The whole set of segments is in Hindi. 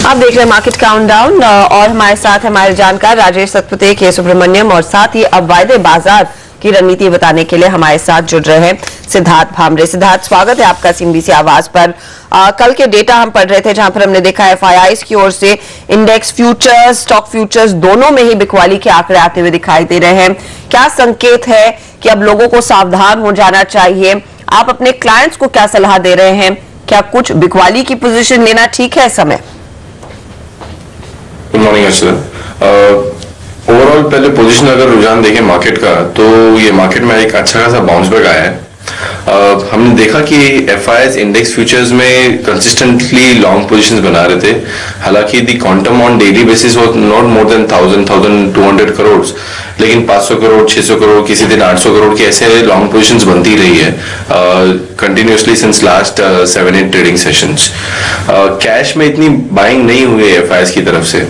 आप देख रहे हैं मार्केट काउंटडाउन और हमारे साथ हमारे जानकार राजेश सतपथे, के सुब्रमण्यम और साथ ही अब वायदे बाजार की रणनीति बताने के लिए हमारे साथ जुड़ रहे हैं सिद्धार्थ भामरे। सिद्धार्थ, स्वागत है आपका सीएनबीसी आवाज पर। कल के डेटा हम पढ़ रहे थे जहां पर हमने देखा एफआईआईज की ओर से इंडेक्स फ्यूचर्स, स्टॉक फ्यूचर्स दोनों में ही बिकवाली के आंकड़े आते हुए दिखाई दे रहे हैं। क्या संकेत है कि अब लोगों को सावधान हो जाना चाहिए? आप अपने क्लाइंट्स को क्या सलाह दे रहे हैं? क्या कुछ बिकवाली की पोजीशन लेना ठीक है इस समय? गुड मॉर्निंग अर्चना। ओवरऑल पहले पोजीशन अगर रुझान देखें मार्केट का, तो ये मार्केट में एक अच्छा खासा बाउंस बैक आया है। हमने देखा कि एफआईआईज इंडेक्स फ्यूचर्स में कंसिस्टेंटली लॉन्ग पोजीशंस बना रहे थे। हालांकि the quantum on daily basis was not more than 1200 crore, लेकिन 500 करोड़, 600 करोड़, किसी दिन 800 करोड़ के ऐसे लॉन्ग पोजीशंस बनती रही है continuously since last 7-8 trading sessions. Cash में इतनी बाइंग नहीं हुई है एफआईआईज की तरफ से।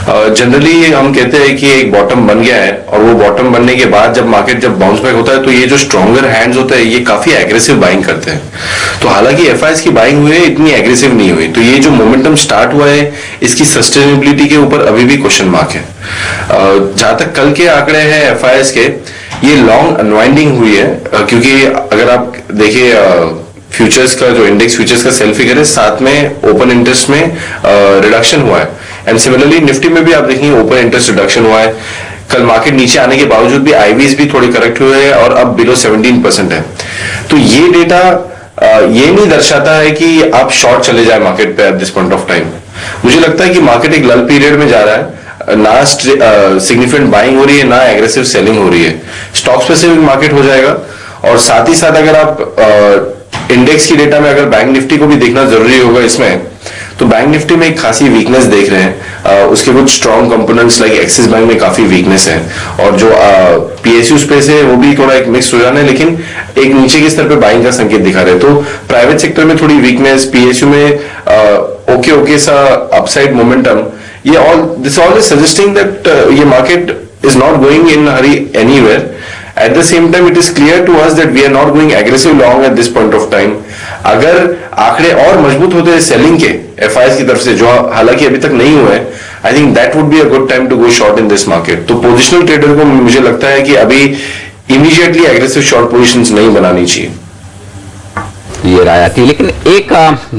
जनरली हम कहते हैं कि एक बॉटम बन गया है, और वो बॉटम बनने के बाद जब मार्केट बाउंस बैक होता है तो ये जो स्ट्रॉन्गर हैंड्स होते हैं ये काफी एग्रेसिव बाइंग करते हैं। तो हालांकि एफआईआईज की बाइंग हुई है, इतनी एग्रेसिव नहीं हुई। तो ये जो मोमेंटम स्टार्ट हुआ है इसकी सस्टेनेबिलिटी के ऊपर अभी भी क्वेश्चन मार्क है। जहां तक कल के आंकड़े हैं एफआईआईज के, ये लॉन्ग अनवाइंडिंग हुई है, क्योंकि अगर आप देखिए फ्यूचर्स का जो इंडेक्स फ्यूचर्स का सेल फिगर है, साथ में ओपन इंटरेस्ट में रिडक्शन हुआ है। एंड सिमिलरली निफ्टी में भी आप देखेंगे ओपन इंटरेस्ट रिडक्शन हुआ है। कल मार्केट नीचे आने के बावजूद भी आईवीज भी थोड़ी करेक्ट हुए हैं और अब बिलो 17% है। तो ये डेटा ये नहीं दर्शाता है कि आप शॉर्ट चले जाए मार्केट पे eight this point of time. मुझे लगता है कि मार्केट एक लल पीरियड में जा रहा है, ना सिग्निफिकेंट बाइंग हो रही है, ना एग्रेसिव सेलिंग हो रही है। स्टॉक स्पेसिफिक मार्केट हो जाएगा। और साथ ही साथ अगर आप इंडेक्स की डेटा में अगर बैंक निफ्टी को भी देखना जरूरी होगा इसमें, तो बैंक निफ्टी में एक खासी वीकनेस देख रहे हैं। उसके कुछ strong components like axis bank में काफी वीकनेस है, और जो पीएसयू स्पेस है वो भी थोड़ा एक मिक्स रुझान है, लेकिन एक नीचे के स्तर पे बाइंग का संकेत दिखा रहे हैं। तो प्राइवेट सेक्टर में थोड़ी वीकनेस, पीएसयू में ओके सा अपसाइड मोमेंटम, ये ऑल इज सजेस्टिंग दैट ये market is not going in Hari anywhere. At the same time, it is clear to us that we are not going aggressive long at this point of time. अगर आंकड़े और मजबूत होते हैं सेलिंग के एफआईआईज की तरफ से, जो हालांकि अभी तक नहीं हुए, I think that would be a good time to go short in this market. तो पोजिशनल ट्रेडर को मुझे लगता है कि अभी इमीडिएटली एग्रेसिव शॉर्ट पोजिशंस नहीं बनानी चाहिए। ये राय आती है। लेकिन एक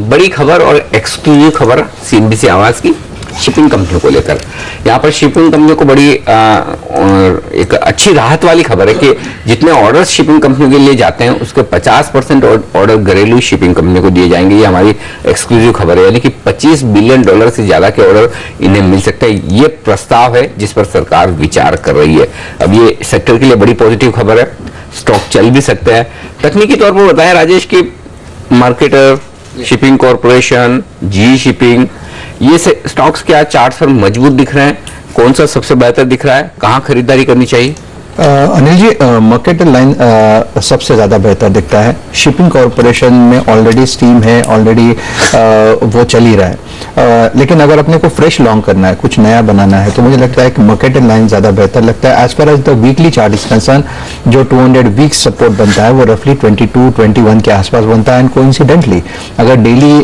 बड़ी खबर और एक्सक्लूसिव खबर सीएनबीसी आवाज की शिपिंग कंपनियों को लेकर, यहाँ पर शिपिंग कंपनियों को बड़ी एक अच्छी राहत वाली खबर है कि जितने ऑर्डर्स शिपिंग कंपनियों के लिए जाते हैं उसके 50% ऑर्डर घरेलू शिपिंग कंपनियों को दिए जाएंगे। ये हमारी एक्सक्लूसिव खबर है, यानी कि $25 बिलियन से ज्यादा के ऑर्डर इन्हें मिल सकते हैं। ये प्रस्ताव है जिस पर सरकार विचार कर रही है। अब ये सेक्टर के लिए बड़ी पॉजिटिव खबर है। स्टॉक चल भी सकते हैं। तकनीकी तौर पर बताया राजेश की मार्केटर, शिपिंग कॉर्पोरेशन, जी शिपिंग, ये स्टॉक्स क्या चार्ट पर मजबूत दिख रहे हैं? कौन सा सबसे बेहतर दिख रहा है? कहां खरीदारी करनी चाहिए? अनिल जी, मार्केटर लाइन सबसे ज़्यादा बेहतर दिखता है। शिपिंग कॉर्पोरेशन में ऑलरेडी स्टीम है, ऑलरेडी वो चल ही रहा है। लेकिन अगर अपने को फ्रेश लॉन्ग करना है, कुछ नया बनाना है, तो मुझे लगता है कि मार्केटर लाइन ज़्यादा बेहतर लगता है। As per as the weekly chart is concern, जो 200 वीक सपोर्ट बनता है वो रफली 22-21 के आसपास बनता है। एंड कोइंसिडेंटली अगर डेली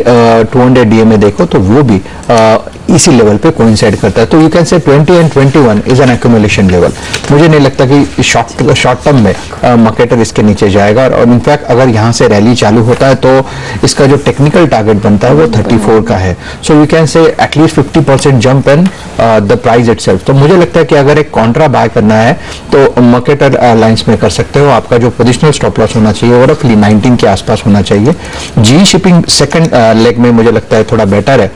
200 डीएमए देखो तो वो भी इसी लेवल पे कोइंसाइड करता है। तो you can say 20 and 21 is an accumulation level. मुझे नहीं लगता कि शॉर्ट टर्म में मार्केटर इसके नीचे जाएगा। और इनफैक्ट अगर यहाँ से रैली चालू होता है तो इसका जो टेक्निकल टारगेट बनता है वो 34 का है। So you can say at least 50% jump in the price itself. तो मुझे लगता है कि अगर एक कॉन्ट्रा बाय करना है तो मार्केटर लाइंस में कर सकते हो। आपका जो पोजिशनल स्टॉप लॉस होना चाहिए वो रफली 19 के आसपास होना चाहिए। जी शिपिंग सेकंड लेग में मुझे लगता है थोड़ा बेटर है।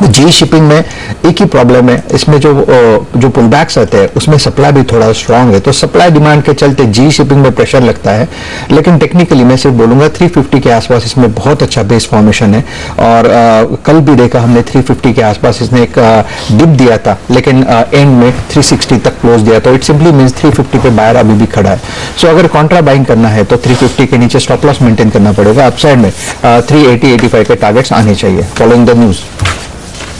जी शिपिंग में एक ही प्रॉब्लम है, इसमें जो पुल बैक्स आते हैं उसमें सप्लाई भी थोड़ा स्ट्रांग है। तो सप्लाई डिमांड के चलते जी शिपिंग में प्रेशर लगता है। लेकिन टेक्निकली मैं सिर्फ बोलूंगा 350 के आसपास इसमें बहुत अच्छा बेस फॉर्मेशन है। और कल भी देखा हमने 350 के आसपास इसने एक डिप दिया था, लेकिन एंड में 360 तक क्लोज दिया। तो इट सिंपली मींस 350 पे बायर अभी भी खड़ा है। सो अगर कॉन्ट्रा बाइंग करना है तो 350 के नीचे स्टॉप लॉस मेंटेन करना पड़ेगा। अपसाइड में 380-85 के टारगेट्स आने चाहिए फॉलोइंग द न्यूज।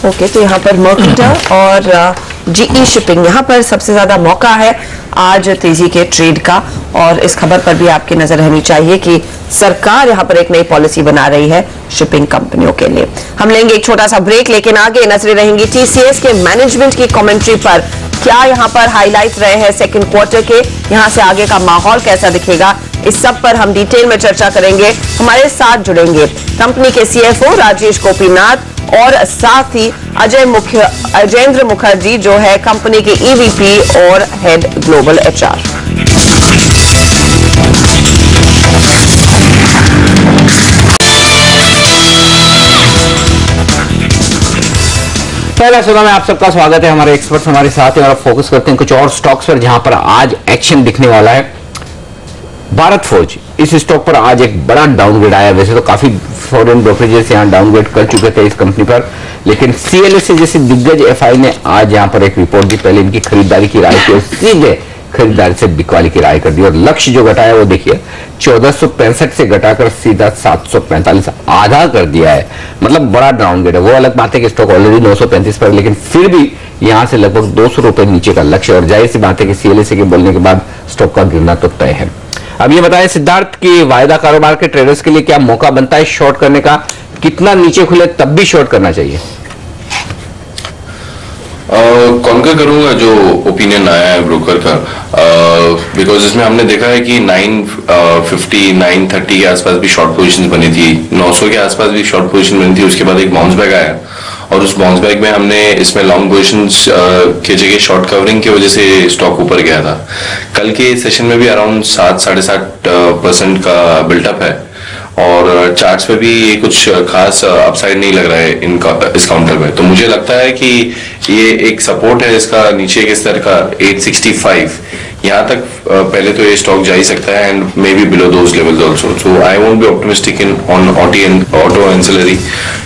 ओके, तो यहाँ पर मार्केटर और जीई शिपिंग, यहां पर सबसे ज्यादा मौका है आज तेजी के ट्रेड का, और इस खबर पर भी आपकी नजर रहनी चाहिए कि सरकार यहां पर एक नई पॉलिसी बना रही है शिपिंग कंपनियों के लिए। हम लेंगे एक छोटा सा ब्रेक, लेकिन आगे नजरें रहेंगी टीसीएस के मैनेजमेंट की कमेंट्री पर। क्या यहां पर हाईलाइट रहे हैं सेकंड क्वार्टर के, यहां से आगे का माहौल कैसा दिखेगा, इस सब पर हम डिटेल में चर्चा करेंगे। हमारे साथ जुड़ेंगे कंपनी के सीएफओ राजेश गोपीनाथ और साथ ही अजयेंद्र मुखर्जी जो है कंपनी के ईवीपी और हेड ग्लोबल एचआर। पहला सौदा में आप सबका स्वागत है। हमारे एक्सपर्ट्स हमारे साथ हैं और फोकस करते हैं कुछ और स्टॉक्स पर जहां पर आज एक्शन दिखने वाला है। भारत फोर्ज, इस स्टॉक पर आज एक बड़ा डाउनग्रेड आया। वैसे तो काफी फॉरेन ब्रोकरेजेस यहां डाउनग्रेड कर चुके थे इस कंपनी पर, लेकिन सीएलएसए जैसी दिग्गज एफआई ने आज यहां पर एक रिपोर्ट दी। पहले इनकी खरीदारी की राय की और सीधे खरीदारी से बिकवाली की राय कर दी, और लक्ष्य जो घटाया वो देखिए 1465 से घटाकर सीधा 745 आधा कर दिया है। मतलब बड़ा डाउनग्रेड है। वो अलग बात है कि स्टॉक ऑलरेडी 935 पर, लेकिन फिर भी यहां से लगभग 200 रुपए नीचे का लक्ष्य, और जाहिर सी बात है कि सीएलएसए के बोलने के बाद स्टॉक का गिरना तो तय है। अब ये बताएं सिद्धार्थ कि वायदा कारोबार के ट्रेडर्स के लिए क्या मौका बनता है शॉर्ट करने का? कितना नीचे खुले तब भी शॉर्ट करना चाहिए? कॉन्कर करूंगा जो ओपिनियन आया है ब्रोकर का, बिकॉज इसमें हमने देखा है कि 950 930 के आसपास भी शॉर्ट पोजीशंस बनी थी, 900 के आसपास भी शॉर्ट पोजीशन बनी थी। उसके बाद एक बाउंस बैक आया और उस बाउंस बैक में हमने इसमें लॉन्ग पोजीशंस के जगह शॉर्ट कवरिंग की वजह से स्टॉक ऊपर गया था। कल के सेशन में भी अराउंड 7-7.5% का बिल्टअप है, और चार्ट्स पे भी कुछ खास अपसाइड नहीं लग रहा है इस काउंटर में। तो मुझे लगता है कि ये एक सपोर्ट है इसका नीचे के स्तर का 865, यहाँ तक पहले तो ये स्टॉक जा ही सकता है, and may be below those levels also. So I won't be optimistic in on auto ancillary,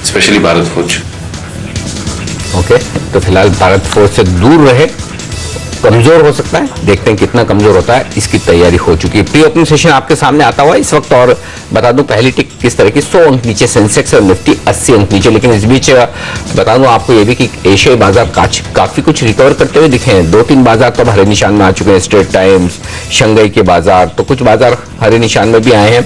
specially Bharat forge. Okay, तो फिलहाल भारत फोर्ज से दूर रहे, कमजोर हो सकता है, देखते हैं कितना कमजोर होता है, इसकी तैयारी हो चुकी है। प्री ओपनिंग सेशन आपके सामने आता हुआ इस वक्त, और बता दूं पहली टिक किस तरह की 100 अंक नीचे सेंसेक्स और निफ्टी 80 अंक नीचे। लेकिन इस बीच बता दूं आपको ये भी कि एशियाई बाजार काफी कुछ रिकवर करते हुए दिखे हैं। 2-3 बाजार तो हरे निशान में आ चुके हैं, स्ट्रेट टाइम्स, शंघाई के बाजार, तो कुछ बाजार हरे निशान में भी आए हैं।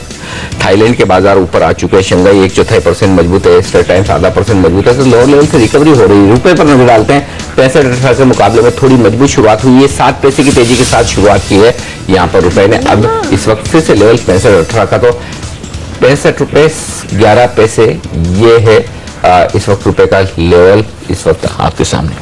थाईलैंड के बाजार ऊपर आ चुके हैं, शंघाई 1/4% मजबूत है, स्ट्रेट टाइम्स आधा % मजबूत है। तो लोअर लेवल से रिकवरी हो रही है। रुपए पर नजर डालते हैं, 65-18 के मुकाबले में थोड़ी मजबूत शुरुआत हुई है, 7 पैसे की तेजी के साथ शुरुआत की है यहाँ पर रुपए ने। अब इस वक्त फिर से लेवल 65-18 का, तो 65 रुपए 11 पैसे ये है इस वक्त रुपए का लेवल इस वक्त आपके सामने।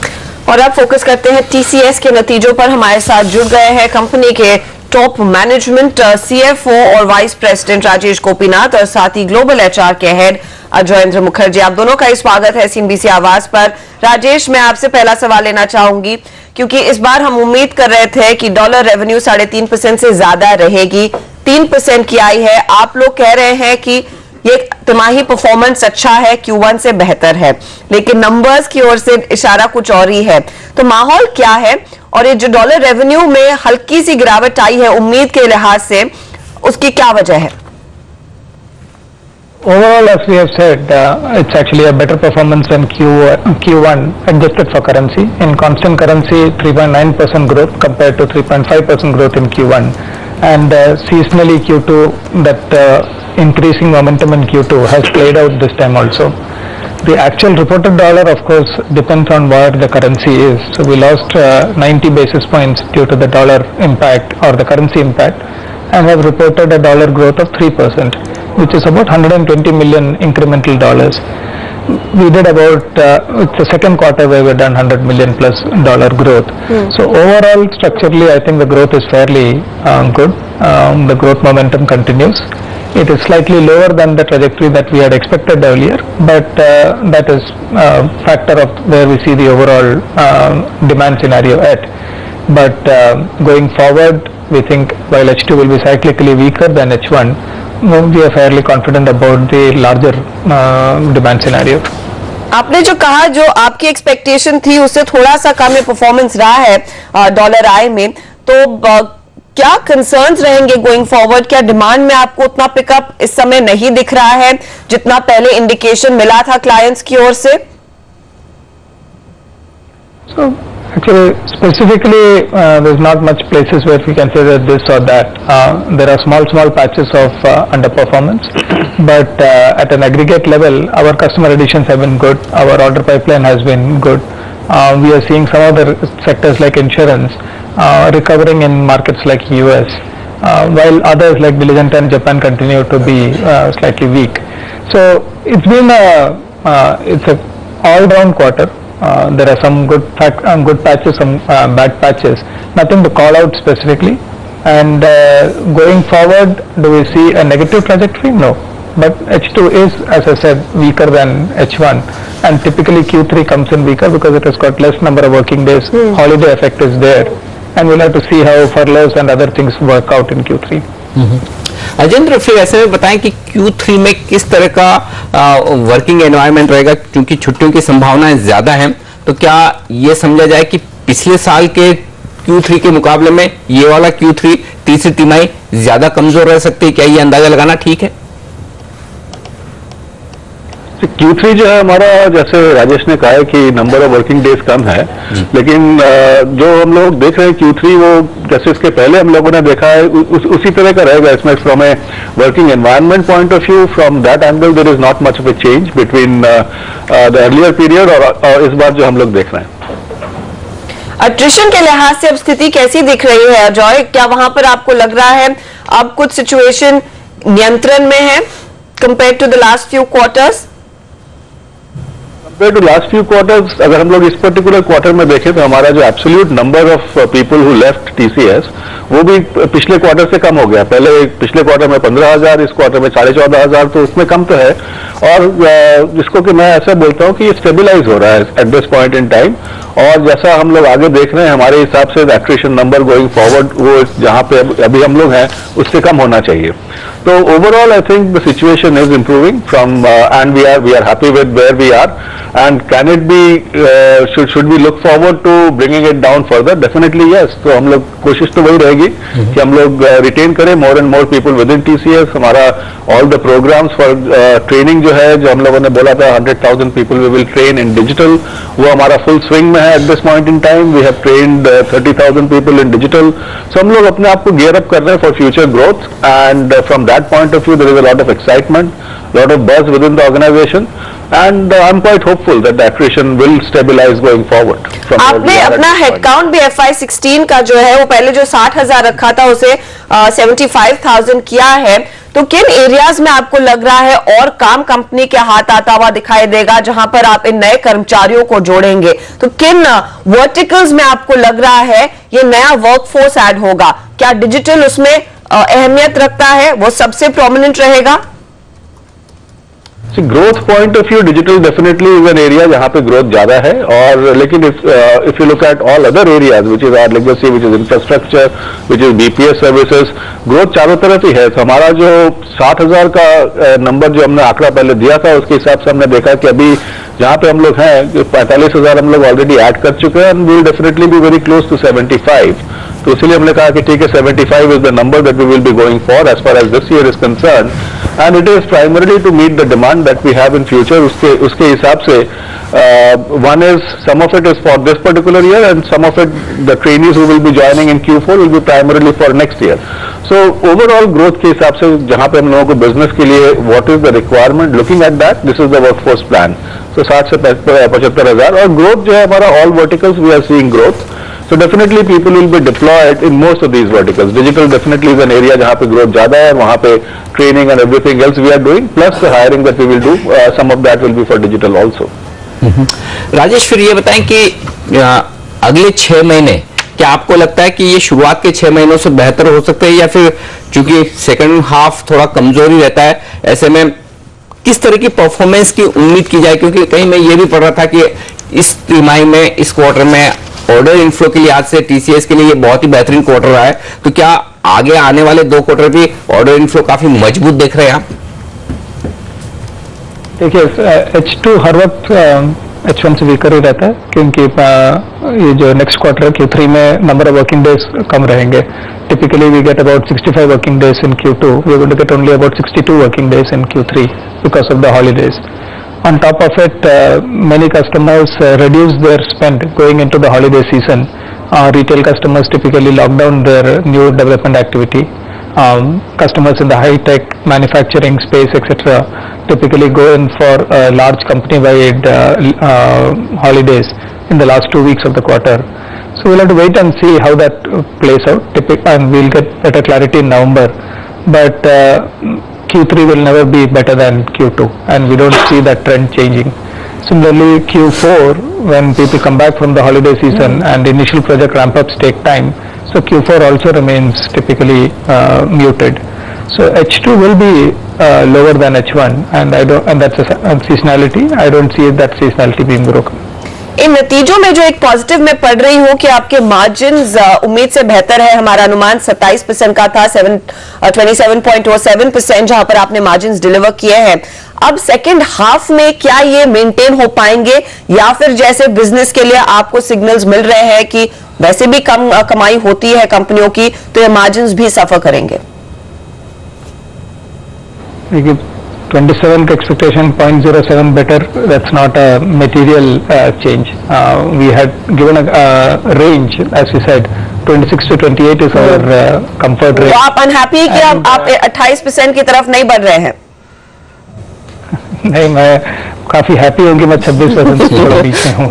और अब फोकस करते हैं टीसीएस के नतीजों पर। हमारे साथ जुड़ गए हैं कंपनी के टॉप मैनेजमेंट, सीएफओ और वाइस प्रेसिडेंट राजेश गोपीनाथ, और साथ ही ग्लोबल एचआर के हेड अजयेंद्र मुखर्जी। आप दोनों का ही स्वागत है सीएनबीसी आवाज पर। राजेश, मैं आपसे पहला सवाल लेना चाहूंगी, क्योंकि इस बार हम उम्मीद कर रहे थे कि डॉलर रेवेन्यू 3.5% से ज्यादा रहेगी, 3% की आई है। आप लोग कह रहे हैं कि ये तिमाही परफॉर्मेंस अच्छा है, Q1 से बेहतर है, लेकिन नंबर्स की ओर से इशारा कुछ और ही है। तो माहौल क्या है, और ये जो डॉलर रेवेन्यू में हल्की सी गिरावट आई है उम्मीद के लिहाज से, उसकी क्या वजह है? Overall, as we have said, it's actually a better performance than Q1 adjusted for currency. In constant currency, 3.9% growth compared to 3.5% growth in Q1. And seasonally Q2, that increasing momentum in Q2 has played out this time also. The actual reported dollar, of course, depends on where the currency is. So we lost 90 basis points due to the dollar impact or the currency impact, and have reported a dollar growth of 3%, which is about 120 million incremental dollars. We did about, it's the second quarter where we've done $100 million plus dollar growth. So overall, structurally, I think the growth is fairly good. The growth momentum continues. It is slightly lower than the trajectory that we had expected earlier, but that is a factor of where we see the overall demand scenario at. But going forward, we think while H2 will be cyclically weaker than H1, we are fairly confident about the larger demand scenario. आपने जो कहा, जो आपकी एक्सपेक्टेशन थी उससे थोड़ा सा कम परफॉर्मेंस रहा है डॉलर आई में, तो क्या कंसर्न्स रहेंगे गोइंग फॉरवर्ड? क्या डिमांड में आपको उतना पिकअप इस समय नहीं दिख रहा है जितना पहले इंडिकेशन मिला था क्लाइंट्स की ओर से? So Actually, specifically, there's not much places where we can say that this or that. There are small patches of underperformance, but at an aggregate level, our customer additions have been good. Our order pipeline has been good. We are seeing some other sectors like insurance recovering in markets like US, while others like Diligent and Japan continue to be slightly weak. So it's been it's a all-round quarter. There are some good patches, some bad patches. Nothing to call out specifically. And going forward, do we see a negative trajectory? No. But H2 is, as I said, weaker than H1. And typically Q3 comes in weaker because it has got less number of working days. Holiday effect is there. And we'll have to see how furloughs and other things work out in Q3. Ajendra, फिर ऐसे में बताएं कि Q3 में किस तरह का वर्किंग एनवायरनमेंट रहेगा, क्योंकि छुट्टियों की संभावनाएं ज्यादा हैं, तो क्या ये समझा जाए कि पिछले साल के Q3 के मुकाबले में ये वाला Q3 तीसरी तिमाही ज्यादा कमजोर रह सकती है? क्या ये अंदाजा लगाना ठीक है? Q3 जो है हमारा, जैसे राजेश ने कहा है कि नंबर ऑफ वर्किंग डेज कम है, लेकिन जो हम लोग देख रहे हैं Q3 वो जैसे इसके पहले हम लोगों ने देखा है उसी तरह का रहेगा. इसमें from a working environment point of view, from that angle there is not much of a change between the earlier period और इस बार जो हम लोग देख रहे हैं. अट्रिशन के लिहाज से अब स्थिति कैसी दिख रही है अजय? क्या वहां पर आपको लग रहा है अब कुछ सिचुएशन नियंत्रण में है compare to the last few quarters? Compared to last few quarters, अगर हम लोग इस पर्टिकुलर क्वार्टर में देखें तो हमारा जो absolute number of people who left TCS वो भी पिछले क्वार्टर से कम हो गया. पहले पिछले क्वार्टर में 15,000, इस क्वार्टर में 14,500, तो उसमें कम तो है. और जिसको कि मैं ऐसा बोलता हूँ कि ये स्टेबलाइज हो रहा है eight this point in time. और जैसा हम लोग आगे देख रहे हैं, हमारे हिसाब से एट्रिशन नंबर गोइंग फॉरवर्ड वो जहाँ पे अभी हम लोग हैं उससे कम होना चाहिए. तो overall I think the situation is improving from and we are happy with where we are. And can it be, should we look forward to bringing it down further? Definitely yes. तो हम लोग कोशिश तो वही रहेगी कि हम लोग retain करें more and more people within TCS. हमारा all the programs for training जो है, जो हम लोगों ने बोला था 100,000 people we will train in digital, वो हमारा full swing में है at this point in time. We have trained 30,000 people in digital. So हम लोग अपने आप को gear up कर रहे हैं for future growth, and from that point of view there is a lot of excitement, lot of buzz within the organization. And I'm quite hopeful that the attrition will stabilize going forward. आपने अपना हेडकाउंट भी FY16 का जो है वो पहले जो 60,000 रखा था उसे 75,000 किया है. तो किन एरियाज में आपको लग रहा है और काम कंपनी के हाथ आता हुआ दिखाई देगा जहां पर आप इन नए कर्मचारियों को जोड़ेंगे? तो किन वर्टिकल्स में आपको लग रहा है ये नया वर्कफोर्स ऐड होगा? क्या डिजिटल उसमें अहमियत रखता है, वो सबसे प्रोमिनेंट रहेगा? Growth point of view digital definitely is an area जहां पे ग्रोथ ज्यादा है. और लेकिन if you look at all other areas which is our legacy, which is infrastructure, which is BPS services, growth चारों तरफ ही है. तो हमारा जो 60,000 का नंबर जो हमने आंकड़ा पहले दिया था उसके हिसाब से हमने देखा कि अभी जहां पे हम लोग हैं 45,000 हम लोग ऑलरेडी ऐड कर चुके हैं. And we will definitely be very close to 75. तो इसलिए हमने कहा कि ठीक है 75 is the number that we will be going for as far as this year is concern. And it is primarily to meet the demand that we have in future. उसके हिसाब से one is, some of it is for this particular year, and some of it, the trainees who will be joining in Q4 will be primarily for next year. So overall growth के हिसाब से जहाँ पे हम लोगों को business के लिए what is the requirement, looking at that, this is the workforce plan. So 60 से 75,000 और growth जो है हमारा all verticals we are seeing growth. So definitely people will be deployed in most of these verticals. Digital definitely is an area जहाँ पे growth ज़्यादा है, वहाँ पे training and everything else we are doing, plus the hiring that we will do, some of that will be for digital also. Rajesh, फिर ये बताएं कि अगले 6 महीने क्या आपको लगता है कि ये शुरुआत के 6 महीनों से बेहतर हो सकते हैं, या फिर चूंकि सेकंड हाफ थोड़ा कमजोरी रहता है, ऐसे में किस तरह की परफॉर्मेंस की उम्मीद की जाए? क्योंकि कहीं मैं ये भी पढ़ रहा था कि इस तिमाही में, इस क्वार्टर में ऑर्डर इनफ्लो के लिहाज से TCS के लिए ये बहुत ही बेहतरीन क्वार्टर रहा है. तो क्या आगे आने वाले 2 क्वार्टर भी ऑर्डर इनफ्लो काफी मजबूत देख रहे हैं आप? देखिए, H2 हर वक्त H1 से वीकर ही रहता है, क्योंकि ये जो नेक्स्ट क्वार्टर Q3 में नंबर ऑफ वर्किंग डेज कम रहेंगे. Typically we get about 65 working days in Q2. We are going to get only about 62 working days in Q3 because of the holidays. On top of it, many customers reduce their spend going into the holiday season. Retail customers typically lock down their new development activity. Customers in the high-tech manufacturing space, etc., typically go in for large company-wide holidays in the last 2 weeks of the quarter. So we'll have to wait and see how that plays out, and we'll get better clarity in November. But Q3 will never be better than Q2, and we don't see that trend changing. Similarly, Q4, when people come back from the holiday season and initial project ramp-ups take time, so Q4 also remains typically muted. So H2 will be lower than H1, and that's a seasonality. I don't see that seasonality being broken. इन नतीजों में जो एक पॉजिटिव में पढ़ रही हूं कि आपके मार्जिन्स उम्मीद से बेहतर है। हमारा अनुमान 27% का था, 27.07%, जहां पर आपने मार्जिन्स डिलीवर किए हैं। अब सेकेंड हाफ में क्या ये मेंटेन हो पाएंगे, या फिर जैसे बिजनेस के लिए आपको सिग्नल्स मिल रहे हैं कि वैसे भी कम कमाई होती है कंपनियों की, तो ये मार्जिन्स भी सफर करेंगे? 27 का expectation 0.07 better, that's not a material change. We had given a range, as we said, 26 to 28 is our comfort range. तो आप अनहैप्पी है कि आप 28% की तरफ नहीं बढ़ रहे हैं? नहीं, मैं काफी हैप्पी हूँ कि मैं 26% से थोड़ा पीछे हूँ,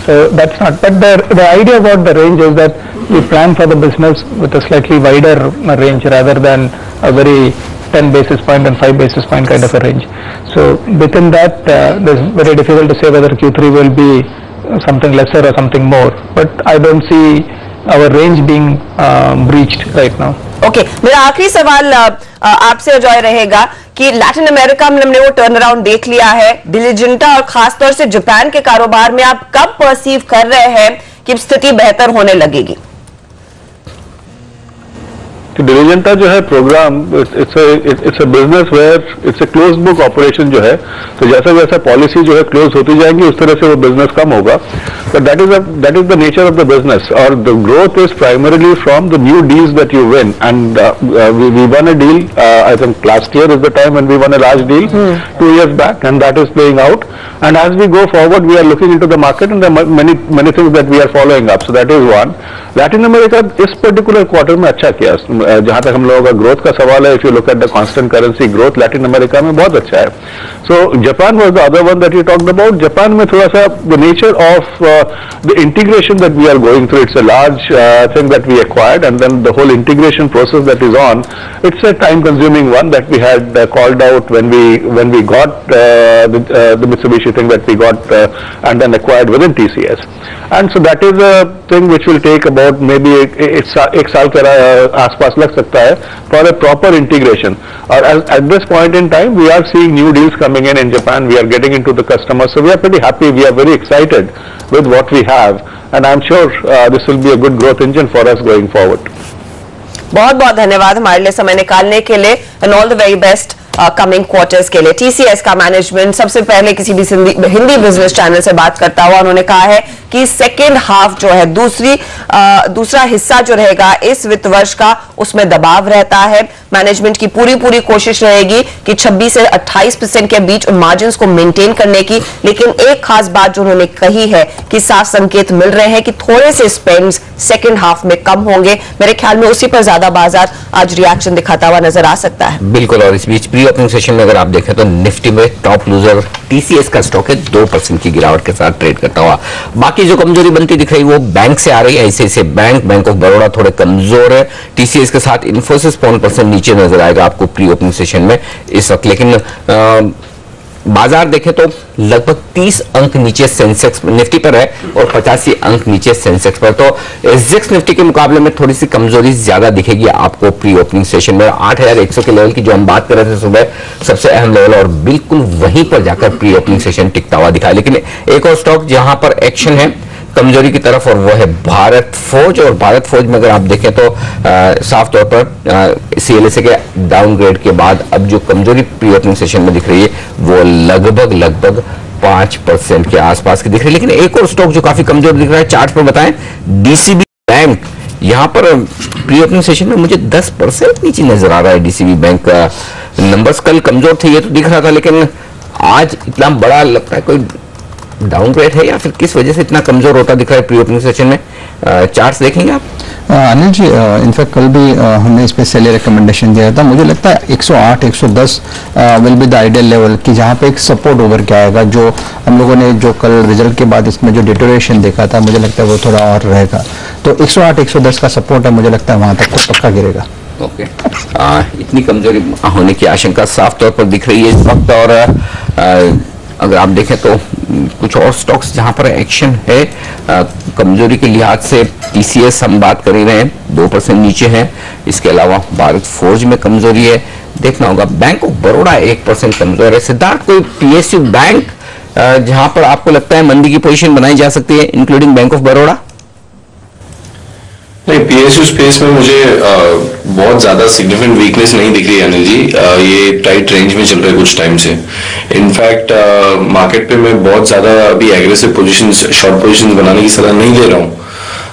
so that's not. But the idea about the range is that we plan for the business with a slightly wider range rather than a very 10 basis point and 5 basis point kind of a range. So within that, it's very difficult to say whether Q3 will be something lesser or something more. But I don't see our range being breached right now. Okay, मेरा आखिरी सवाल आपसे अजय रहेगा कि लैटिन अमेरिका में हमने वो टर्न अराउंड देख लिया है। डिलीजेंटा और खासतौर से जापान के कारोबार में आप कब परसीव कर रहे हैं कि स्थिति बेहतर होने लगेगी? तो डिलीजेंटा जो है program, it's a business where it's a close book operation जो है, तो जैसा जैसा पॉलिसी जो है क्लोज होती जाएंगी उस तरह से वो बिजनेस कम होगा। But that is the nature of the business, और the growth is primarily from the new deals that you win, and we won a deal, I think last year is the time when we won a large deal 2 years back, and that is playing out. And as we go forward, we are looking into the market, and there are many things that we are following up. So that is one. Latin America इस पर्टिकुलर क्वार्टर में अच्छा किया। जहां तक हम लोगों का ग्रोथ का सवाल है, if you look at the constant currency growth Latin America में बहुत अच्छा है। So Japan was the other one that you talked about. Japan में थोड़ा सा the nature of the integration that we are going through, it's a large thing that we acquired, and then the whole integration process that is on, it's a time consuming one that we had called out when we got the Mitsubishi thing that we got and then acquired within TCS. And so that is a thing which will take about maybe एक साल के आसपास लग सकता है for a proper integration. और at this point in time, we are seeing new deals coming in Japan. We are getting into the customers, so we are pretty happy. We are very excited with what we have, and I'm sure this will be a good growth engine for us going forward. बहुत बहुत धन्यवाद हमारे लिए समय निकालने के लिए, and all the very best coming quarters के लिए। टीसीएस का मैनेजमेंट सबसे पहले किसी भी हिंदी बिजनेस चैनल से बात करता हुआ उन्होंने कहा है कि सेकेंड हाफ जो है, दूसरा हिस्सा जो रहेगा इस वित्त वर्ष का, उसमें दबाव रहता है। मैनेजमेंट की पूरी कोशिश रहेगी कि 26 से 28% के बीच मार्जिन्स को मेंटेन करने की। लेकिन एक खास बात जो उन्होंने कही है कि साफ संकेत मिल रहे हैं कि थोड़े से स्पेंड्स सेकेंड हाफ में कम होंगे। मेरे ख्याल में उसी पर ज्यादा बाजार आज रिएक्शन दिखाता हुआ नजर आ सकता है। बिल्कुल, और इस बीच प्री ओपनिंग सेशन में अगर आप देखें तो निफ्टी में टॉप लूजर टीसीएस का स्टॉक है, 2% की गिरावट के साथ ट्रेड करता हुआ। बाकी जो कमजोरी बनती दिख रही वो बैंक से आ रही है। ऐसे बैंक ऑफ बड़ौदा थोड़े कमजोर है। टीसीएस के साथ इन्फोसिस 5% नीचे नजर आएगा आपको प्री ओपनिंग सेशन में इस वक्त। लेकिन बाजार देखें तो लगभग 30 अंक नीचे सेंसेक्स निफ्टी पर है और 85 अंक नीचे सेंसेक्स पर। तो एसजेएक्स निफ्टी के मुकाबले में थोड़ी सी कमजोरी ज्यादा दिखेगी आपको प्री ओपनिंग सेशन में। 8100 के लेवल की जो हम बात कर रहे थे सुबह, सबसे अहम लेवल, और बिल्कुल वहीं पर जाकर प्री ओपनिंग सेशन टिकता हुआ दिखा। लेकिन एक और स्टॉक जहां पर एक्शन है कमजोरी की तरफ, और वो है भारत फोर्ज। और भारत फोर्ज में अगर आप देखें तो साफ तौर पर सीएलएसए के डाउनग्रेड के बाद अब जो कमजोरी प्री ओपनिंग सेशन में दिख रही है वो लगभग 5% के आसपास की दिख रही है। लेकिन एक और स्टॉक जो काफी कमजोर दिख रहा है चार्ट पर बताएं, डीसीबी बैंक। यहां पर प्री ओपनिंग सेशन में मुझे 10% नीचे नजर आ रहा है डीसीबी बैंक का। नंबर्स कल कमजोर थे ये तो दिख रहा था, लेकिन आज इतना बड़ा लगता है कोई डाउनग्रेड है या फिर किस वजह से इतना कमजोर होता दिख रहा है प्री ओपनिंग सेशन में? चार्ट्स देखेंगे आप? अनिल जी, इनफैक्ट कल भी हमने इस पे सेल रिकमेंडेशन दिया था। मुझे लगता है 108 110 will be the ideal level की, जहाँ पे एक सपोर्ट ओवर के आएगा। जो हम लोगों ने जो कल रिजल्ट के बाद इसमें जो डिटोरेशन देखा था, मुझे लगता है वो थोड़ा और रहेगा। तो 108 110 का सपोर्ट है, मुझे लगता है वहां तक तो पक्का गिरेगा। ओके, इतनी कमजोरी होने की आशंका साफ तौर पर दिख रही है इस वक्त। और अगर आप देखें तो कुछ और स्टॉक्स जहां पर एक्शन है कमजोरी के लिहाज से, टीसीएस हम बात कर ही रहे हैं 2% नीचे है। इसके अलावा भारत फोर्ज में कमजोरी है, देखना होगा। बैंक ऑफ बड़ौदा 1% कमजोर है। सिद्धार्थ, कोई पीएसयू बैंक जहां पर आपको लगता है मंदी की पोजीशन बनाई जा सकती है, इंक्लूडिंग बैंक ऑफ बड़ौदा? नहीं, पीएसयू स्पेस में मुझे बहुत ज्यादा सिग्निफिकेंट वीकनेस नहीं दिख रही है अनिल जी। ये टाइट रेंज में चल रहा है कुछ टाइम से। इनफैक्ट मार्केट पे मैं बहुत ज्यादा अभी एग्रेसिव पोजीशंस, शॉर्ट पोजीशंस बनाने की सलाह नहीं दे रहा हूँ।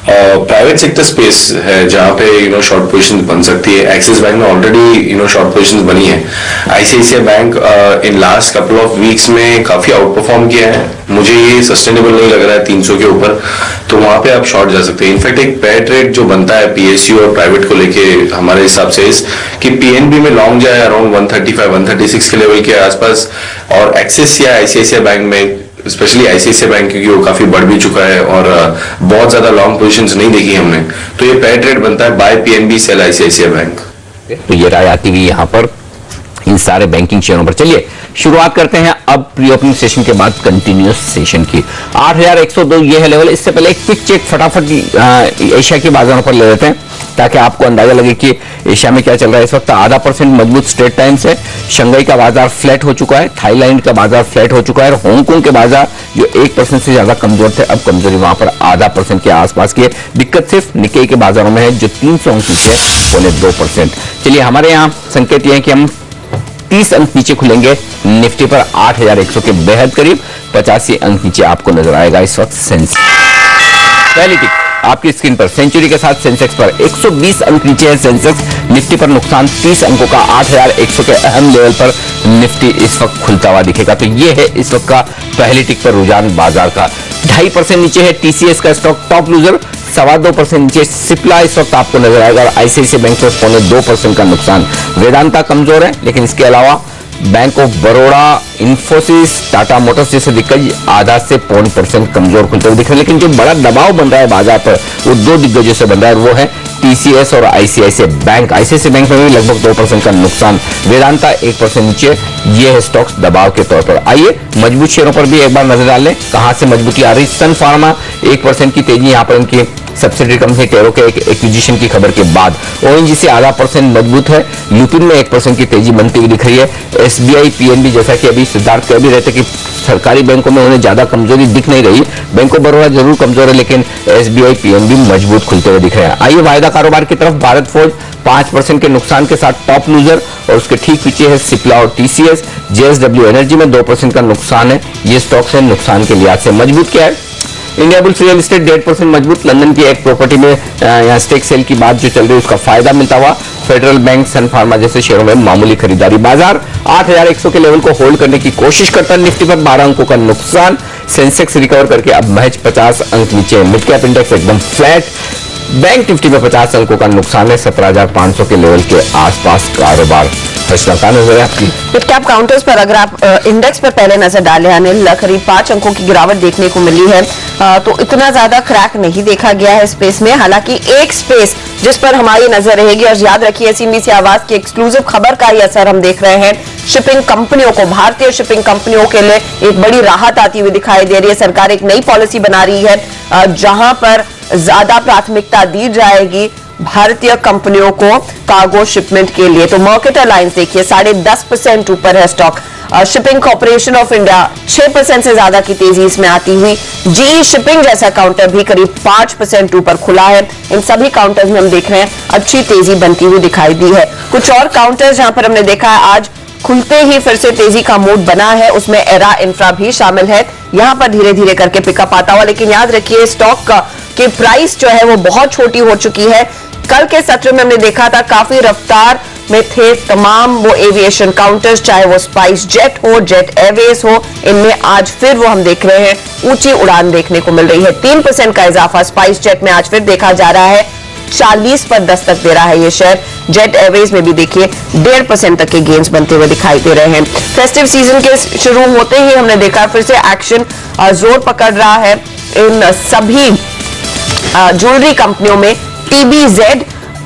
प्राइवेट सेक्टर स्पेस है जहां पे शॉर्ट पोजीशंस बन सकती है। एक्सिस बैंक में ऑलरेडी शॉर्ट पोजीशंस बनी है। ICICI bank in last couple of weeks में काफी आउट परफॉर्म किया है। मुझे ये सस्टेनेबल नहीं लग रहा है 300 के ऊपर, तो वहां पे आप शॉर्ट जा सकते हैं। इनफैक्ट एक पेयर ट्रेड जो बनता है पीएसयू और प्राइवेट को लेके हमारे हिसाब से कि पीएनबी में लॉन्ग जाए अराउंड 135 136 के लेवल के आसपास, और एक्सिस या आईसीआईसीआई बैंक में, स्पेशली आईसीआईसीआई बैंक, क्योंकि वो काफी बढ़ भी चुका है और बहुत ज्यादा लॉन्ग पोजीशंस नहीं देखी हमने, तो ये पेयर ट्रेड बनता है buy PNB sell ICICI bank. तो ये राय आती हुई यहाँ पर इन सारे बैंकिंग शेयरों पर। चलिए शुरुआत करते हैं अब प्री ओपनिंग सेशन के बाद कंटिन्यूस सेशन की। 8102 ये है लेवल। इससे पहले एक क्विक चेक फटाफट एशिया के बाजारों पर ले लेते हैं ताकि आपको अंदाजा लगे कि एशिया में क्या चल रहा है। इस वक्त 0.5% मजबूत स्ट्रेट टाइम्स है। शंघाई का बाजार फ्लैट हो चुका है, थाईलैंड का बाजार फ्लैट हो चुका है, और हांगकांग के बाजार जो 1% से ज्यादा कमजोर थे, अब कमजोरी वहां पर 0.5% के आसपास की है। दिक्कत सिर्फ निक्केई के बाजारों में है जो 300 अंक नीचे 2%। चलिए, हमारे यहाँ संकेत यह है कि हम 30 अंक नीचे खुलेंगे निफ्टी पर 8100 के बेहद करीब। 85 अंक नीचे आपको नजर आएगा इस वक्त सेंसेक्स। पहली टिक आपकी स्क्रीन पर सेंचुरी के साथ सेंसेक्स पर 120 अंक नीचे है सेंसेक्स। निफ्टी पर नुकसान 30 अंकों का। 8100 के अहम लेवल पर निफ्टी इस वक्त खुलता हुआ दिखेगा। तो ये है इस वक्त का पहली टिक पर रुझान बाजार का। 2.5% नीचे है टीसीएस का स्टॉक, टॉप लूजर। 2.25% नीचे सिप्ला इस वक्त आपको नजर आएगा, और आईसीआईसीआई बैंक में 2% का नुकसान। वेदांता कमजोर है, लेकिन इसके अलावा bank of Baroda, Infosys, Tata Motors जैसे दिग्गज 0.5 से 0.5% कमजोर खुलते हुए दिख रहे हैं। लेकिन जो बड़ा दबाव बन रहा है बाजार पर वो दो दिग्गजों से बन रहा है, वो है टीसीएस और आईसीआईसीआई बैंक। आईसीआईसीआई बैंक में भी लगभग 2% का नुकसान। वेदांता 1% नीचे। ये है स्टॉक्स दबाव के तौर पर। आइए मजबूत शेयरों पर भी एक बार नजर डाल लें, कहां से मजबूती आ रही। सन फार्मा 1% की तेजी, यहां पर इनकी सब्सिडरी कंपनी टेरो के एक एक्विजिशन की खबर के बाद। ओएनजीसी 0.5% मजबूत है। लुपिन में 1% की तेजी बनती हुई दिख रही है। एसबीआई, पीएनबी, जैसा कि अभी सिद्धार्थ कह भी रहते कि सरकारी बैंकों में उन्हें ज्यादा कमजोरी दिख नहीं रही। बैंक ऑफ बड़ौदा जरूर कमजोर है, लेकिन एसबीआई, पीएनबी मजबूत खुलते हुए दिख रहे हैं। आइए वायदा कारोबार की तरफ। भारत फोर्ज 5% के नुकसान के साथ टॉप लूजर, और उसके ठीक पीछे है सिप्ला और टीसीएस। जेएसडब्ल्यू एनर्जी में 2% का नुकसान है। ये स्टॉक्स है नुकसान के लिहाज से। मजबूत क्या है? इंडिया बुल्स रियल एस्टेट 1.5% मजबूत। लंदन की एक प्रॉपर्टी में यहाँ स्टेक सेल की बात जो चल रही है उसका फायदा मिलता हुआ। फेडरल बैंक, सन फार्मा जैसे शेयरों में मामूली खरीदारी। बाजार 8100 के लेवल को होल्ड करने की कोशिश करता है। निफ्टी पर 12 अंकों का नुकसान। सेंसेक्स रिकवर करके अब महज 50 अंक नीचे। मिड कैप इंडेक्स एकदम फ्लैट। बैंक निफ्टी में 50 अंकों का नुकसान है। 17,500 के लेवल के आसपास कारोबार। का नजर है आपकी मिड कैप काउंटर्स पर अगर आप इंडेक्स पर पहले नजर डालें, अनिल, करीब 5 अंकों की गिरावट देखने को मिली है। तो इतना ज्यादा क्रैक नहीं देखा गया है स्पेस में। हालांकि एक स्पेस जिस पर हमारी नजर रहेगी, और याद रखिए सीएनबीसी आवाज की एक्सक्लूसिव खबर का ही असर हम देख रहे हैं। शिपिंग कंपनियों को, भारतीय शिपिंग कंपनियों के लिए एक बड़ी राहत आती हुई दिखाई दे रही है। सरकार एक नई पॉलिसी बना रही है जहां पर ज्यादा प्राथमिकता दी जाएगी भारतीय कंपनियों को कार्गो शिपमेंट के लिए। तो मर्केंटाइल एलायंस देखिए 10.5% ऊपर है stock. Shipping corporation of India 6% से ज्यादा की तेजी इसमें आती हुई। जीई शिपिंग जैसा काउंटर भी करीब 5% ऊपर खुला है। इन सभी काउंटर्स में हम देख रहे हैं अच्छी तेजी बनती हुई दिखाई दी है। कुछ और काउंटर्स जहां पर हमने देखा है आज खुलते ही फिर से तेजी का मूड बना है, उसमें एरा इंफ्रा भी शामिल है। यहां पर धीरे धीरे करके पिकअप आता हुआ, लेकिन याद रखिए स्टॉक के प्राइस जो है वो बहुत छोटी हो चुकी है। कल के सत्र में हमने देखा था काफी रफ्तार में थे तमाम वो एविएशन काउंटर्स, चाहे वो स्पाइस जेट हो, जेट एयरवेज हो, इनमें आज फिर वो हम देख रहे हैं ऊंची उड़ान देखने को मिल रही है। 3% का इजाफा स्पाइस जेट में आज फिर देखा जा रहा है। 40 पर दस्तक दे रहा है ये शेयर। जेट एयरवेज में भी देखिए 1.5% तक के गेन्स बनते हुए दिखाई दे रहे हैं। फेस्टिव सीजन के शुरू होते ही हमने देखा फिर से एक्शन जोर पकड़ रहा है इन सभी ज्वेलरी कंपनियों में। TBZ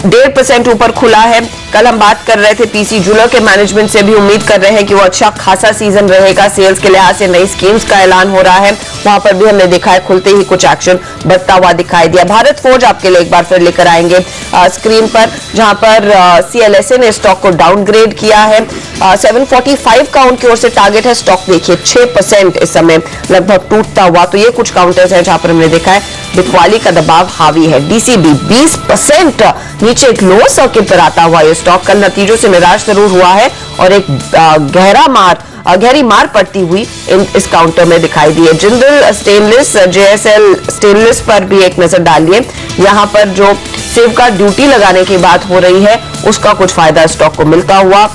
1.5% ऊपर खुला है। कल हम बात कर रहे थे पीसी ज्वेलर के मैनेजमेंट से भी उम्मीद कर रहे हैं कि वो अच्छा खासा सीजन रहेगा। सेल्स के लिहाज से नई स्कीम्स का ऐलान हो रहा है, वहां पर भी हमने देखा है खुलते ही कुछ एक्शन बढ़ता हुआ दिखाई दिया। भारत फोर्ज आपके लिए एक बार फिर लेकर आएंगे स्क्रीन पर, जहां पर CLSA ने स्टॉक को डाउनग्रेड किया है। 745 का उनकी ओर से टारगेट है। स्टॉक देखिए 6% इस समय लगभग टूटता हुआ। तो ये कुछ काउंटर्स हैं जहां पर हमने देखा है बिकवाली का दबाव हावी है। DCB 20% नीचे एक लो सर्किट पर आता हुआ स्टॉक कल नतीजों से निराश जरूर हुआ है और एक गहरी मार पड़ती हुई इस काउंटर में दिखाई दी है। जिंदल स्टेनलेस, JSL स्टेनलेस पर भी एक नजर डालिए। यहां पर जो सेफगार्ड ड्यूटी लगाने की बात हो रही है उसका कुछ फायदा स्टॉक को मिलता हुआ।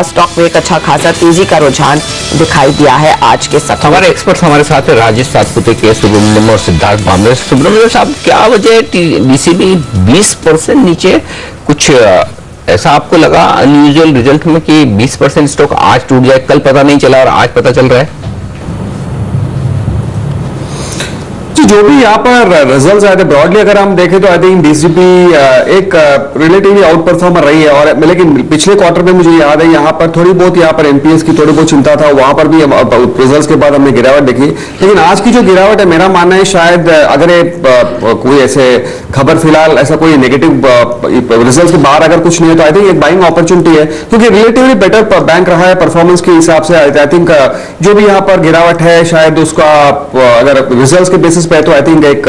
स्टॉक में एक अच्छा खासा तेजी का रुझान दिखाई दिया है आज के सत्र। हमारे एक्सपर्ट हमारे साथ है राजेश सातपुते, के सुब्रमण्यम और सिद्धार्थ भामरे। सुब्रमण्यम साहब, क्या वजह है DCB 20% नीचे? कुछ ऐसा आपको लगा अनयूजुअल रिजल्ट में कि 20% स्टॉक आज टूट जाए? कल पता नहीं चला और आज पता चल रहा है। जो भी यहाँ पर रिजल्ट्स आए थे ब्रॉडली अगर हम देखें तो आई थिंक DCB एक रिलेटिवली आउट परफॉर्मर रही है। और लेकिन पिछले क्वार्टर में मुझे याद है यहाँ पर थोड़ी बहुत यहाँ पर MPS की थोड़ी बहुत चिंता था, वहां पर भी रिजल्ट्स के बाद हमने गिरावट देखी। लेकिन आज की जो गिरावट है मेरा मानना है शायद अगर कोई ऐसे खबर फिलहाल ऐसा कोई नेगेटिव रिजल्ट के बाहर अगर कुछ नहीं है तो आई थिंक एक बाइंग अपॉर्चुनिटी है, क्योंकि रिलेटिवली बेटर बैंक रहा है परफॉर्मेंस के हिसाब से। आई थिंक जो भी यहाँ पर गिरावट है शायद उसका अगर रिजल्ट के बेसिस पे तो आई थिंक एक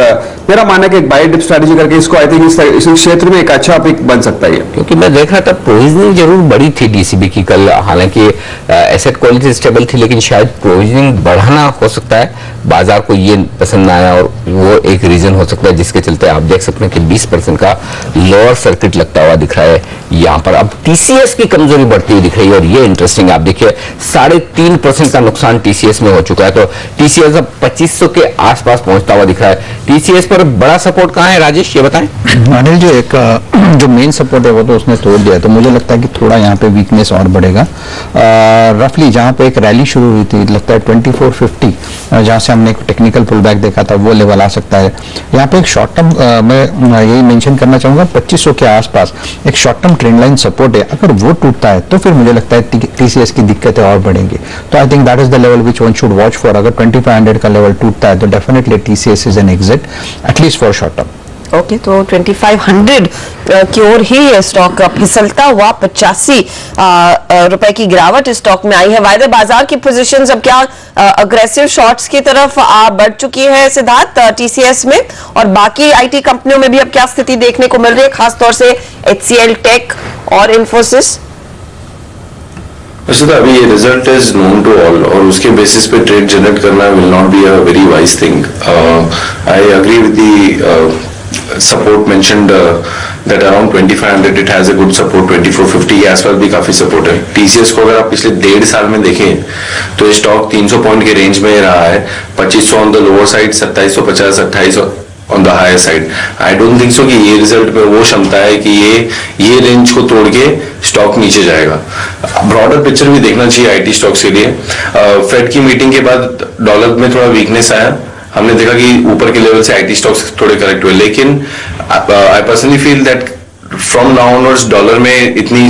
मेरा मानना है कि एक बाय डिप स्ट्रेटजी करके इसको आई थिंक इस क्षेत्र में एक अच्छा पिक बन सकता है। क्योंकि मैं देख रहा था प्रोविजनिंग जरूर बड़ी थी DCB की कल, हालांकि एसेट क्वालिटी स्टेबल थी, लेकिन शायद प्रोविजनिंग बढ़ाना हो सकता है। बाजार को ये पसंद ना आया और वो एक रीजन हो सकता है जिसके चलते आप देख सकते हैं कि 20% का लोअर सर्किट लगता हुआ दिख रहा है यहाँ पर। अब TCS की कमजोरी बढ़ती हुई दिख रही है और ये इंटरेस्टिंग, आप देखिए 3.5% का नुकसान TCS में हो चुका है। तो TCS अब 2500 के आसपास पहुंचता हुआ दिख रहा है। TCS पर बड़ा सपोर्ट कहां है राजेश, ये बताएं। अनिल जी, एक जो मेन सपोर्ट है वो तो उसने तोड़ दिया, तो मुझे लगता है कि थोड़ा यहाँ पे वीकनेस और बढ़ेगा। रफली जहाँ पे एक रैली शुरू हुई थी, लगता है 2450, जहाँ से हमने एक टेक्निकल पुल बैक देखा था, वो लेवल आ सकता है। यहाँ पे एक शॉर्ट टर्म मैं यही मेंशन करना चाहूंगा, 2500 के आसपास एक short term trend line support है। अगर वो टूटता है तो फिर मुझे लगता है TCS की दिक्कतें और बढ़ेंगी। तो आई think that is the level which one should watch for. अगर 2500 का लेवल टूटता है तो definitely TCS is an exit at least for short term. Okay, तो 2500 की ओर ही ये स्टॉक फिसलता हुआ 85 रुपए की गिरावट इस स्टॉक में आई है। वायदे बाजार की पोजीशंस अब क्या अग्रेसिव शॉर्ट्स की तरफ बढ़ चुकी है सिद्धार्थ TCS में, और बाकी IT कंपनियों में भी अब क्या स्थिति देखने को मिल रही है, खासतौर से HCL टेक और इन्फोसिस? वैसे तो अभी ये result is known to all और उसके बेसिस पे ट्रेड जनरेट करना will not be a very wise thing. I agree with the support mentioned that around 2500 it has a good support, 2450 के आसपास भी काफी सपोर्ट है। TCS को अगर आप पिछले 1.5 साल में देखें तो ये स्टॉक 300 पॉइंट के रेंज में रहा है, 2500 on the lower side, 2750 2800 on the higher side. I don't think so कि ये रिजल्ट में वो क्षमता है कि ये रेंज को तोड़ के स्टॉक नीचे जाएगा। ब्रॉडर पिक्चर भी देखना चाहिए IT स्टॉक्स के लिए। फेड की मीटिंग के बाद डॉलर में थोड़ा वीकनेस आया, हमने देखा कि ऊपर के लेवल से IT स्टॉक्स थोड़े करेक्ट हुए, लेकिन I personally feel that from now onwards dollar में इतनी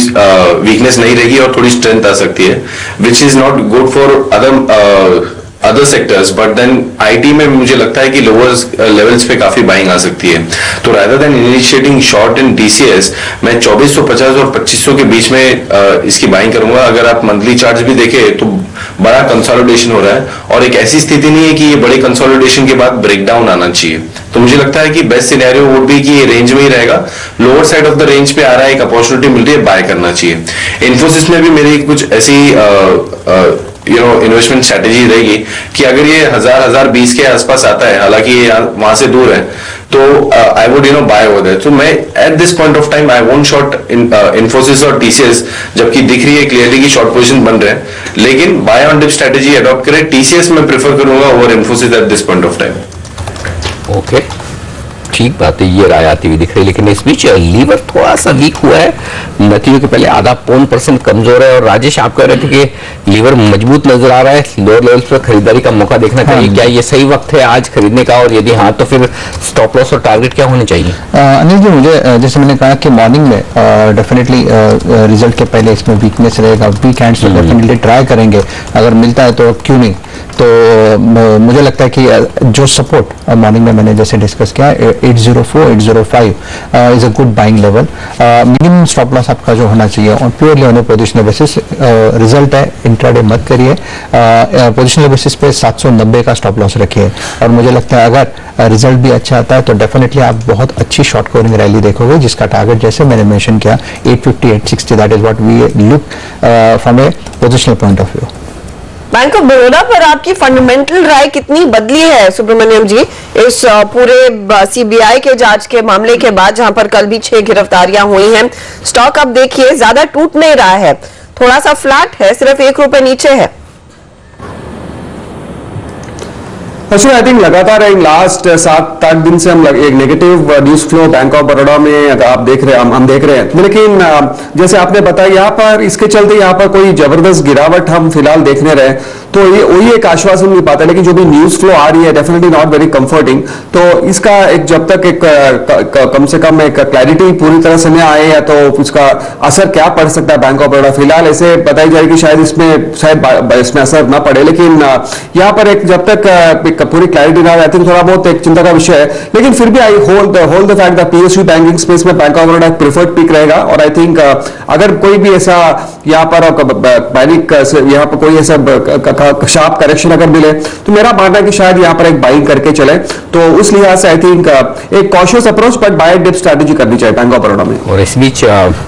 वीकनेस नहीं रहेगी और थोड़ी स्ट्रेंथ आ सकती है, which is not good for other sectors. But then IT में मुझे लगता है कि लोअर लेवल्स पे काफी बाइंग आ सकती है। तो रादर देन इनिशिएटिंग शॉर्ट इन TCS, मैं 2450 और 2500 के बीच में इसकी बाइंग करूंगा। अगर आप मंथली चार्ट्स भी देखें तो बड़ा कंसोलिडेशन हो रहा है और एक ऐसी स्थिति नहीं है कि ये बड़े कंसोलिडेशन के बाद ब्रेकडाउन आना चाहिए। तो मुझे लगता है कि बेस्ट सिनेरियो वुड बी कि ये रेंज में ही रहेगा, lower side of the range पे आ रहा है, एक अपॉर्चुनिटी मिल रही है, बाय करना चाहिए। इन्फोसिस में भी मेरी कुछ ऐसी इन्वेस्टमेंट स्ट्रेटेजी रहेगी कि अगर ये 1000-1020 के आसपास आता है, हालांकि ये वहां से दूर है, तो I would buy over there. तो मैं at this point of time I won't short Infosys और टीसीएस, जबकि दिख रही है क्लियरली कि शॉर्ट पोजीशन बन रहे हैं, लेकिन buy on dip strategy adopt करें। टीसीएस में प्रेफर करूंगा over Infosys at this point of time. Okay, ठीक बात है, ये राय आती हुई दिख रही है। लेकिन इस बीच लीवर थोड़ा सा वीक हुआ है, नतीजों के पहले 0.5% कमजोर है। और राजेश, आप कह रहे थे कि लीवर मजबूत नजर आ रहा है, लोअर लेवल्स पर खरीदारी का मौका देखना चाहिए। क्या ये सही वक्त है आज खरीदने का, और यदि हाँ तो फिर स्टॉप लॉस और टारगेट क्या होने चाहिए? अनिल जी, मुझे जैसे मैंने कहा कि मॉर्निंग में डेफिनेटली रिजल्ट के पहले इसमें वीकनेस रहेगा, वीक हैंड्स तो डेफिनेटली ट्राई करेंगे, अगर मिलता है तो क्यों नहीं। तो मुझे लगता है कि जो सपोर्ट मॉर्निंग में मैंने जैसे डिस्कस किया 804, 805 is a good buying level. Minimum stop loss आपका जो होना चाहिए और purely on positional basis, result है इंट्राडे मत करिए, पोजिशनल बेसिस पे 790 का स्टॉप लॉस रखिए। और मुझे लगता है अगर रिजल्ट भी अच्छा आता है तो डेफिनेटली आप बहुत अच्छी शॉर्ट कवरिंग रैली देखोगे, जिसका टारगेट जैसे मैंने मेंशन किया 850, 860, that is what we look from a positional point of view. Bank of Baroda पर आपकी फंडामेंटल राय कितनी बदली है सुब्रमण्यम जी, इस पूरे सीबीआई के जांच के मामले के बाद, जहां पर कल भी 6 गिरफ्तारियां हुई हैं। स्टॉक अब देखिए ज्यादा टूट नहीं रहा है, थोड़ा सा फ्लैट है, सिर्फ 1 रुपए नीचे है। अच्छा, आई थिंक लगातार एक लास्ट 7-8 दिन से हम एक negative news flow bank of Baroda में आप देख रहे हैं, हम देख रहे हैं। लेकिन जैसे आपने बताया, यहाँ पर इसके चलते यहाँ पर कोई जबरदस्त गिरावट हम फिलहाल देखने रहे, तो ये वही एक आश्वासन नहीं पाता। लेकिन जो भी न्यूज फ्लो आ रही है डेफिनेटली नॉट वेरी कंफर्टिंग। तो इसका एक जब तक एक कम से कम एक क्लैरिटी पूरी तरह से नहीं आए, या तो उसका असर क्या पड़ सकता है बैंक ऑफ बड़ौदा, फिलहाल ऐसे बताई जा रही है कि शायद इसमें असर ना पड़े। लेकिन यहाँ पर एक जब तक पूरी क्लैरिटी ना आए, आई थिंक थोड़ा बहुत एक चिंता का विषय है। लेकिन फिर भी I hold the fact the PSU banking space में बैंक ऑफ बड़ौदा एक प्रेफर्ड पिक रहेगा। और आई थिंक अगर कोई भी ऐसा यहाँ पर पैनिक, यहाँ पर कोई ऐसा शार्प करेक्शन अगर मिले, तो मेरा मानना है कि शायद यहाँ पर एक बाइंग करके चले। तो उस लिहाज से आई थिंक एक cautious approach but buy dip strategy करनी चाहिए बैंक ऑफ बड़ौदा में। और इस बीच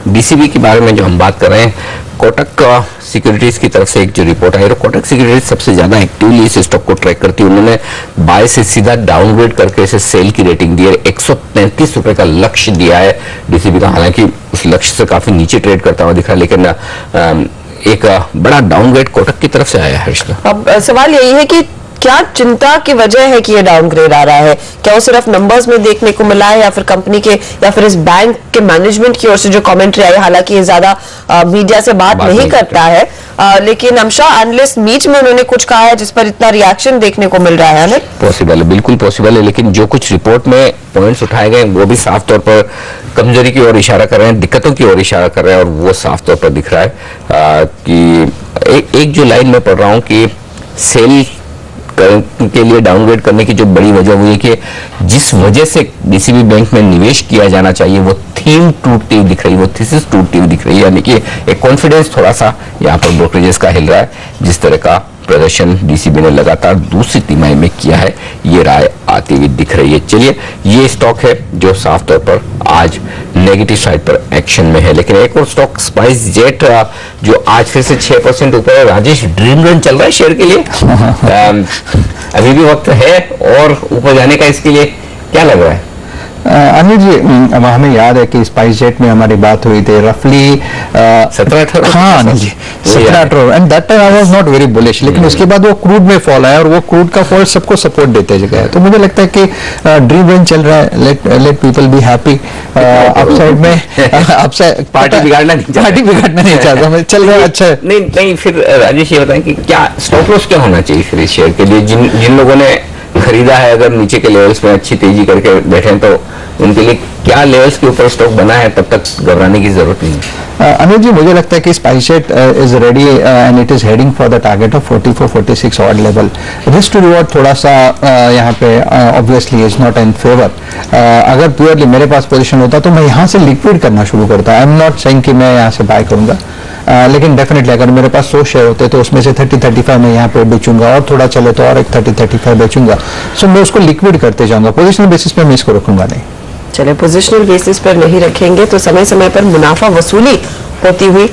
डीसीबी के बारे में जो हम बात कर रहे हैं, कोटक सिक्योरिटीज की तरफ से एक जो रिपोर्ट आई है, कोटक सिक्योरिटीज सबसे ज्यादा एक्टिवली इस स्टॉक को ट्रैक करती है। उन्होंने बाय से सीधा डाउनग्रेड करके इसे सेल की रेटिंग दी है। 133 रुपए का लक्ष्य दिया है डीसीबी का, हालांकि उस लक्ष्य से काफी नीचे ट्रेड करता हुआ दिख रहा है, लेकिन एक बड़ा डाउनग्रेड कोटक की तरफ से आया है। अब सवाल यही है कि क्या चिंता की वजह है कि ये डाउनग्रेड आ रहा है? क्या वो सिर्फ नंबर्स में देखने को मिला है, या फिर कंपनी के या फिर इस बैंक के मैनेजमेंट की ओर से जो कमेंट्री आई? हालांकि ये ज्यादा मीडिया से बात नहीं करता है, लेकिन अमशा एनालिस्ट मीट में उन्होंने कुछ कहा है जिस पर इतना रिएक्शन देखने को मिल रहा है ना? पॉसिबल है, बिल्कुल पॉसिबल है, लेकिन जो कुछ रिपोर्ट में पॉइंट्स उठाए गए वो भी साफ तौर पर कमजोरी की ओर इशारा कर रहे हैं, दिक्कतों की ओर इशारा कर रहे हैं। और वो साफ तौर पर दिख रहा है कि एक जो लाइन में पढ़ रहा हूं कि सेल के लिए डाउनग्रेड करने की जो बड़ी वजह हुई है कि जिस वजह से डीसीबी बैंक में निवेश किया जाना चाहिए वो थीम टूटती हुई दिख रही है, वो थीसिस टूटती हुई दिख रही है। यानी कि एक कॉन्फिडेंस थोड़ा सा यहाँ पर ब्रोकरेजेस का हिल रहा है। जिस तरह का प्रदर्शन डीसीबी ने लगातार दूसरी तिमाही में किया है, ये राय आती हुई दिख रही है। चलिए, ये स्टॉक है जो साफ तौर पर आज नेगेटिव साइड पर एक्शन में है। लेकिन एक और स्टॉक स्पाइस जेट जो आज फिर से 6% ऊपर है। राजेश, ड्रीम रन चल रहा है शेयर के लिए? अभी भी वक्त है और ऊपर जाने का, इसके लिए क्या लग रहा है? अनिल जी, हमें याद है कि स्पाइस जेट में हमारी बात हुई थी रफली 17-18। हाँ Anil ji, 17-18, and that time I was not very bullish. लेकिन उसके बाद वो क्रूड में फॉल आया और वो क्रूड का फॉल सबको सपोर्ट देते गया। तो मुझे लगता है कि ड्रीम रन चल रहा है, let people be happy. Upside में अपसाइड पार्टी बिगाड़ना नहीं चाहता मैं, चल रहा है अच्छा है। नहीं, फिर राजेश ये बताएं कि क्या स्टॉप लॉस क्या होना चाहिए फिर इस शेयर के लिए? जिन लोगों ने खरीदा है, अगर नीचे के लेवल्स में अच्छी तेजी करके बैठे हैं, तो उनके लिए क्या लेवल्स के ऊपर स्टॉक बना है, तब तक घबराने की जरूरत नहीं है? अनिल जी, मुझे लगता है कि SpiceJet is ready and it is heading for the target of 44-46 odd level. Risk to reward थोड़ा सा यहाँ पे obviously is not in favour. अगर प्योरली मेरे पास पोजीशन होता तो मैं यहाँ से लिक्विड करना शुरू करता। आई एम नॉट सेइंग कि मैं यहाँ से बाय करूंगा, लेकिन डेफिनेटली अगर मेरे पास 100 शेयर होते तो उसमें से 30-35 में यहाँ पे बेचूंगा, और थोड़ा चले तो और एक 30-35 बेचूंगा। सो मैं उसको लिक्विड करते जाऊंगा, पोजिशनल बेसिस पे मैं इसको रखूंगा नहीं। चले, पोजिशनल बेसिस पर नहीं रखेंगे तो समय समय पर मुनाफा वसूली होती हुई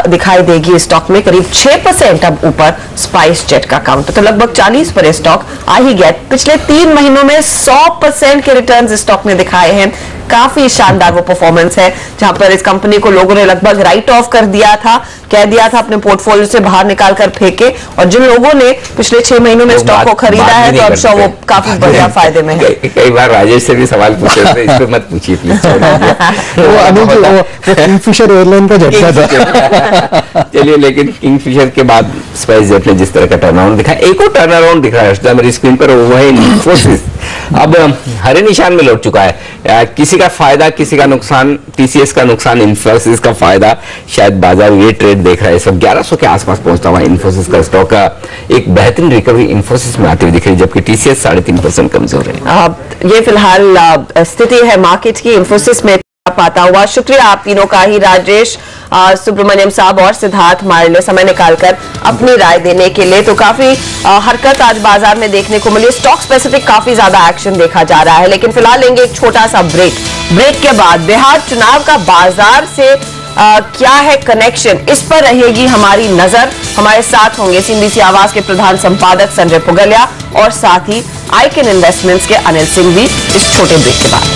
दिखाई देगी स्टॉक में। करीब 6% अब ऊपर स्पाइस जेट का काउंटर, तो लगभग 40 पर स्टॉक आ ही गया। पिछले 3 महीनों में 100% के रिटर्न्स स्टॉक ने दिखाए हैं। काफी शानदार वो परफॉर्मेंस है जहां पर इस कंपनी को लोगों ने लगभग राइट ऑफ कर दिया था, कह दिया था अपने पोर्टफोलियो से बाहर निकाल कर फेंके, और जिन लोगों ने पिछले 6 महीनों में स्टॉक को खरीदा है तो अब वो काफी बढ़िया फायदे में है। कई बार राजेश से भी सवाल पूछे थे, इस पे मत पूछिए प्लीज। वो अनिल जी वो किंगफिशर एयरलाइन का झटका था। चलिए, लेकिन किंगफिशर के बाद स्पाइस जेट ने जिस तरह का टर्न अराउंड दिखा, एक और टर्न अराउंड दिख रहा है मेरी स्क्रीन पर, वो है इन्फोसिस। अब हरे निशान में लौट चुका है। किसी का फायदा किसी का नुकसान, टीसीएस का नुकसान, इन्फोसिस का फायदा। शायद बाजार ये ट्रेड देख रहा है, सब 1100 के आसपास पहुंचता हुआ इन्फोसिस का स्टॉक का एक बेहतरीन रिकवरी इन्फोसिस में आती हुई दिख रही है, जबकि टीसीएस 3.5% कमजोर है। ये फिलहाल स्थिति है मार्केट की। इन्फोसिस में पाता हुआ शुक्रिया आप तीनों का ही, राजेश सुब्रमण्यम साहब और सिद्धार्थ मारले, समय निकालकर अपनी राय देने के लिए। तो काफी हरकत आज बाजार में देखने को मिली। स्टॉक स्पेसिफिक काफी ज्यादा एक्शन देखा जा रहा है, लेकिन फिलहाल लेंगे एक छोटा सा ब्रेक के बाद बिहार चुनाव का बाजार से क्या है कनेक्शन, इस पर रहेगी हमारी नजर। हमारे साथ होंगे सीएनबीसी आवाज के प्रधान संपादक संजय पुगलिया और साथ ही आइकन इन्वेस्टमेंट्स के अनिल सिंह भी इस छोटे ब्रेक के बाद।